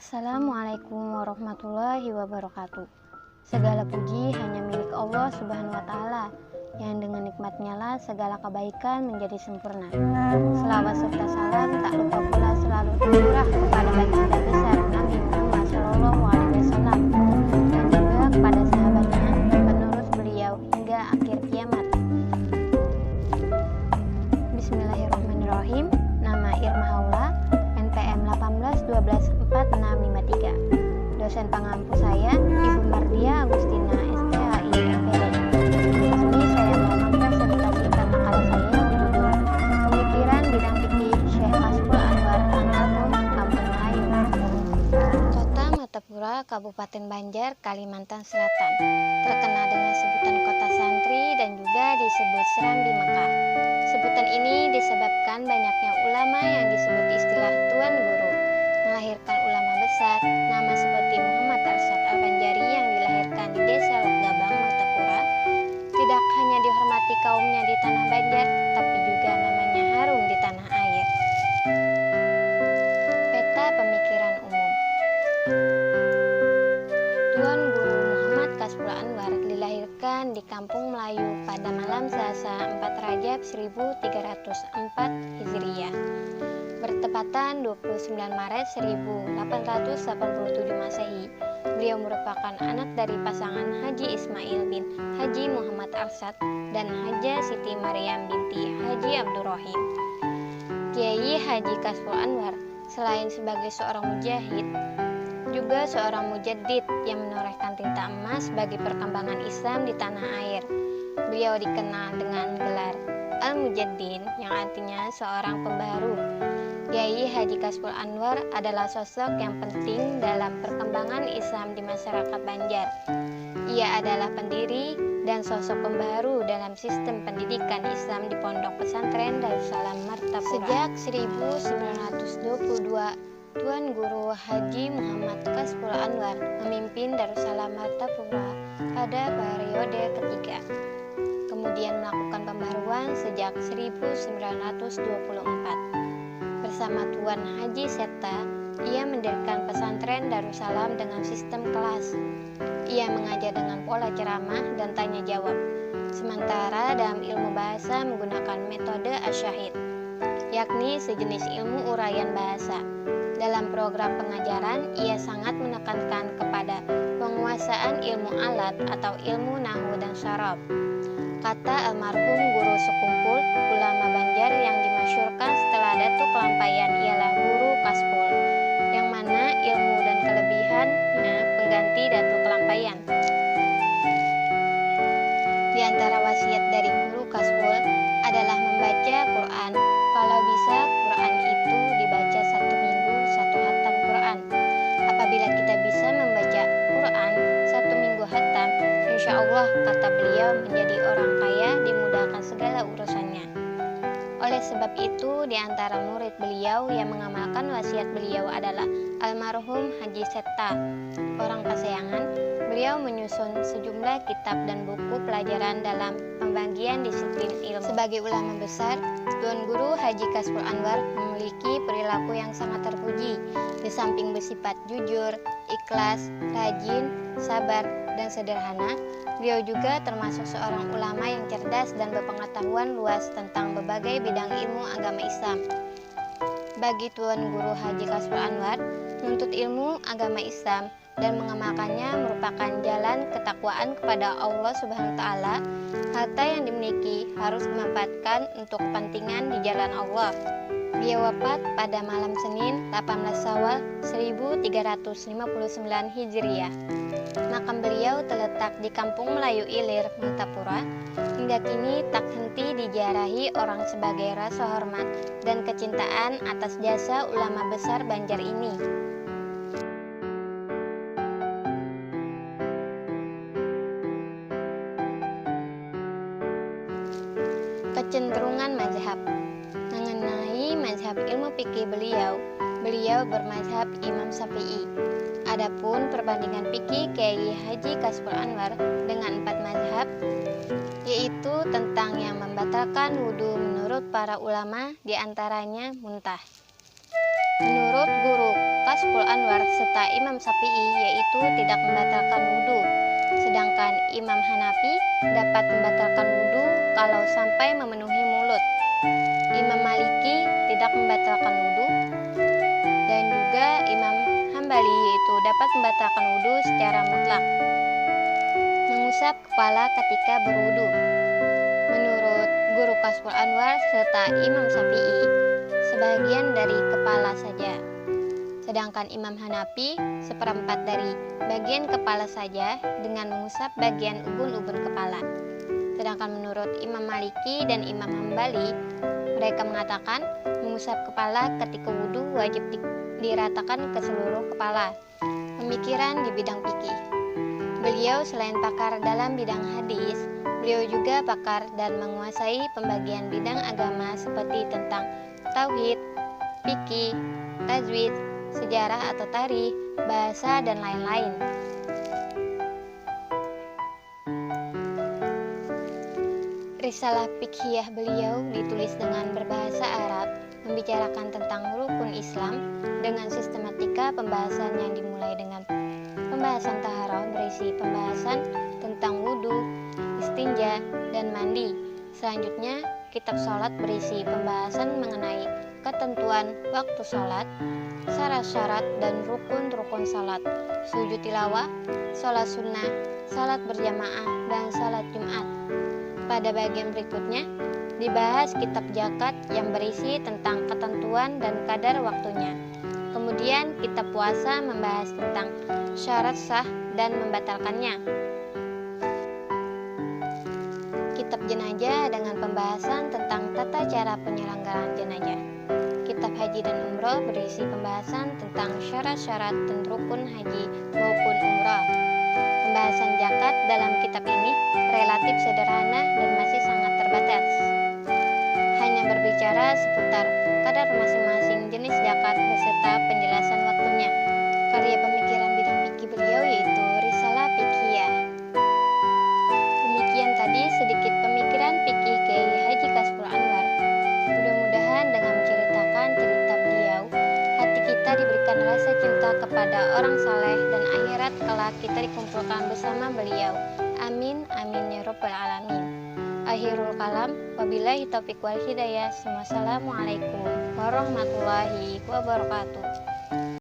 Assalamualaikum warahmatullahi wabarakatuh. Segala puji hanya milik Allah Subhanahu wa Ta'ala, yang dengan nikmatnya lah segala kebaikan menjadi sempurna. Selawat serta salam tak lupa pula selalu tercurah kepada baginda besar Nabi Muhammad SAW dan juga kepada sahabatnya, penerus beliau hingga akhir kiamat. Bismillahirrahmanirrahim. Nama Irma Haula, NPM 1812463. Dosen pengampu saya Ibu Mardia Agustina STHI MPD. Di sini saya mau mempresentasikan makalah saya yang berjudul Pemikiran Bidang Fikih Syekh Kasful Anwar almarhum Kampung Melayu. Kota Matapura, Kabupaten Banjar, Kalimantan Selatan, terkenal dengan sebutan kota santri dan juga disebut Serambi Mekah. Sebutan ini disebabkan banyaknya ulama yang disebut istilah Tuan Guru, melahirkan ulama besar, nama seperti Muhammad Arsyad Al-Banjari yang dilahirkan di desa Lekgabang, Matapura, tidak hanya dihormati kaumnya di tanah Banjar, tapi juga namanya harum di tanah air. Peta pemikiran umum. Tuan Guru Muhammad Kasful Anwar dilahirkan di Kampung Melayu pada malam Selasa 4 Rajab 1304 Hijriah. Bertepatan 29 Maret 1887 Masehi, beliau merupakan anak dari pasangan Haji Ismail bin Haji Muhammad Arsyad dan Hajah Siti Maryam binti Haji Abdurrahim. Kiai Haji Kasful Anwar selain sebagai seorang mujahid, juga seorang mujaddid yang menorehkan tinta emas bagi perkembangan Islam di tanah air. Beliau dikenal dengan gelar Al-Mujaddin yang artinya seorang pembaharu. Kiai Haji Kasful Anwar adalah sosok yang penting dalam perkembangan Islam di masyarakat Banjar. Ia adalah pendiri dan sosok pembaharu dalam sistem pendidikan Islam di Pondok Pesantren Darussalam Martapura. Sejak 1922, Tuan Guru Haji Muhammad Kasful Anwar memimpin Darussalam Martapura pada periode ketiga. Kemudian melakukan pembaruan sejak 1924. Bersama Tuan Haji Setta, ia mendirikan pesantren Darussalam dengan sistem kelas. Ia mengajar dengan pola ceramah dan tanya jawab. Sementara dalam ilmu bahasa menggunakan metode asyahid, yakni sejenis ilmu uraian bahasa. Dalam program pengajaran, ia sangat menekankan kepada penguasaan ilmu alat atau ilmu nahwu dan syarab. Kata almarhum guru sekumpul ulama Banjar yang dimasyhurkan setelah Datuk Kelampaian ialah Guru Kasful, yang mana ilmu dan kelebihannya pengganti Datuk Kelampaian. Di antara wasiat dari Guru Kasful adalah membaca Quran. Kalau bisa, Quran itu dibaca 1 minggu 1 khatam Quran. Apabila kita bisa membaca Quran 1 minggu khatam, insya Allah, kata beliau, menjadi orang kaya, dimudahkan segala urusannya. Oleh sebab itu, di antara murid beliau yang mengamalkan wasiat beliau adalah almarhum Haji Setta. Orang kesayangan, beliau menyusun sejumlah kitab dan buku pelajaran dalam pembagian disiplin ilmu. Sebagai ulama besar, Tuan Guru Haji Kasful Anwar memiliki perilaku yang sangat terpuji. Di samping bersifat jujur, ikhlas, rajin, sabar, dan sederhana, beliau juga termasuk seorang ulama yang cerdas dan berpengetahuan luas tentang berbagai bidang ilmu agama Islam. Bagi Tuan Guru Haji Kasful Anwar, menuntut ilmu agama Islam dan mengamalkannya merupakan jalan ketakwaan kepada Allah Subhanahu wa Ta'ala. Harta yang dimiliki harus dimanfaatkan untuk kepentingan di jalan Allah. Beliau wafat pada malam Senin 18 Syawal 1359 Hijriah. Makam beliau terletak di Kampung Melayu Ilir, Matapura. Hingga kini tak henti diziarahi orang sebagai rasa hormat dan kecintaan atas jasa ulama besar Banjar ini. Kecenderungan mazhab. Mengenai mazhab ilmu fikih beliau bermazhab Imam Syafi'i. Adapun perbandingan fikih Kiai Haji Kasful Anwar dengan 4 mazhab, yaitu tentang yang membatalkan wudhu menurut para ulama, diantaranya muntah. Menurut guru Kashful Anwar serta Imam Syafi'i yaitu tidak membatalkan wudhu, sedangkan Imam Hanafi dapat membatalkan wudhu kalau sampai memenuhi mulut. Imam Maliki tidak membatalkan wudhu, dan juga Imam Hambali yaitu dapat membatalkan wudhu secara mutlak. Mengusap kepala ketika berwudhu. Menurut guru Kashful Anwar serta Imam Syafi'i, sebagian dari kepala saja. Sedangkan Imam Hanafi, seperempat dari bagian kepala saja dengan mengusap bagian ubun-ubun kepala. Sedangkan menurut Imam Maliki dan Imam Hambali, mereka mengatakan mengusap kepala ketika wudhu wajib diratakan ke seluruh kepala. Pemikiran di bidang fikih. Beliau selain pakar dalam bidang hadis, beliau juga pakar dan menguasai pembagian bidang agama seperti tentang tauhid, fikih, tajwid, sejarah atau tarikh, bahasa, dan lain-lain. Risalah fiqhiyah beliau ditulis dengan berbahasa Arab, membicarakan tentang rukun Islam dengan sistematika pembahasan yang dimulai dengan pembahasan taharah berisi pembahasan tentang wudhu, istinja, dan mandi. Selanjutnya, kitab sholat berisi pembahasan mengenai ketentuan waktu sholat, syarat-syarat dan rukun-rukun sholat, sujud tilawah, sholat sunnah, sholat berjamaah, dan sholat Jumat. Pada bagian berikutnya, dibahas kitab zakat yang berisi tentang ketentuan dan kadar waktunya. Kemudian, kitab puasa membahas tentang syarat sah dan membatalkannya. Kitab jenazah dengan pembahasan tentang tata cara penyelenggaraan jenazah. Kitab haji dan umroh berisi pembahasan tentang syarat-syarat dan rukun haji maupun umroh. Pembahasan zakat dalam kitab ini relatif sederhana dan masih sangat terbatas. Hanya berbicara seputar kadar masing-masing jenis zakat beserta penjelasan waktunya. Karya pemikiran bidang fikih beliau yaitu Risalah Fiqhiyah. Demikian tadi sedikit pemikiran fikih Kiai Haji Kashful Anwar. Mudah-mudahan dengan menceritakan cerita beliau, hati kita diberikan rasa cinta kepada orang saleh dan akhirat kelak kita dikumpulkan bersama beliau. Amin, amin ya rabbal alamin. Akhirul kalam, wabillahi taufiq wal hidayah. Wassalamualaikum warahmatullahi wabarakatuh.